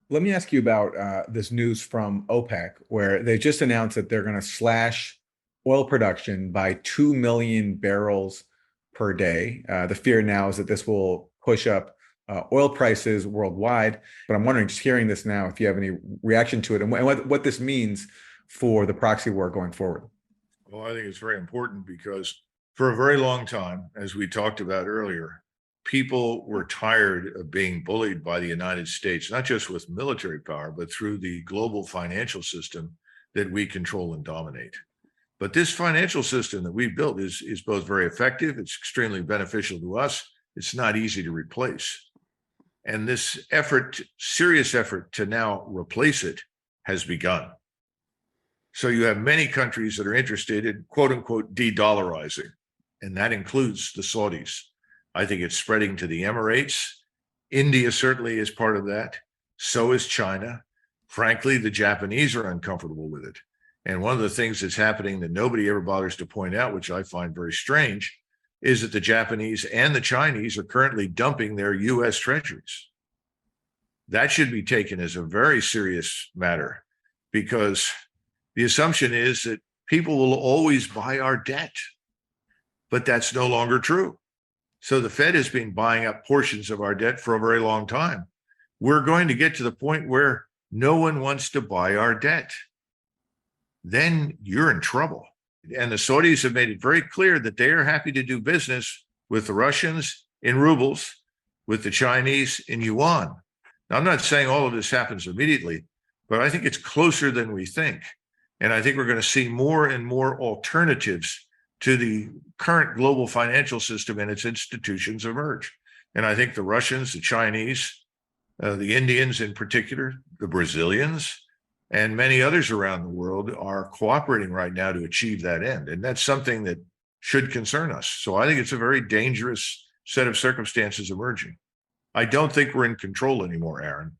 Let me ask you about this news from OPEC, where they just announced that they're going to slash oil production by 2 million barrels per day. The fear now is that this will push up oil prices worldwide. But I'm wondering, just hearing this now, if you have any reaction to it and what this means for the proxy war going forward. Well, I think it's very important because for a very long time, as we talked about earlier, people were tired of being bullied by the United States, not just with military power, but through the global financial system that we control and dominate. But this financial system that we built is both very effective, it's extremely beneficial to us, it's not easy to replace. And this effort, serious effort to now replace it has begun. So you have many countries that are interested in quote unquote de-dollarizing, and that includes the Saudis. I think it's spreading to the Emirates. India certainly is part of that. So is China. Frankly, the Japanese are uncomfortable with it. And one of the things that's happening that nobody ever bothers to point out, which I find very strange, is that the Japanese and the Chinese are currently dumping their US treasuries. That should be taken as a very serious matter, because the assumption is that people will always buy our debt, but that's no longer true. So the Fed has been buying up portions of our debt for a very long time. We're going to get to the point where no one wants to buy our debt. Then you're in trouble. And the Saudis have made it very clear that they are happy to do business with the Russians in rubles, with the Chinese in yuan. Now, I'm not saying all of this happens immediately, but I think it's closer than we think. And I think we're going to see more and more alternatives to the current global financial system and its institutions emerge. And I think the Russians, the Chinese, the Indians in particular, the Brazilians, and many others around the world are cooperating right now to achieve that end. And that's something that should concern us. So I think it's a very dangerous set of circumstances emerging. I don't think we're in control anymore, Aaron.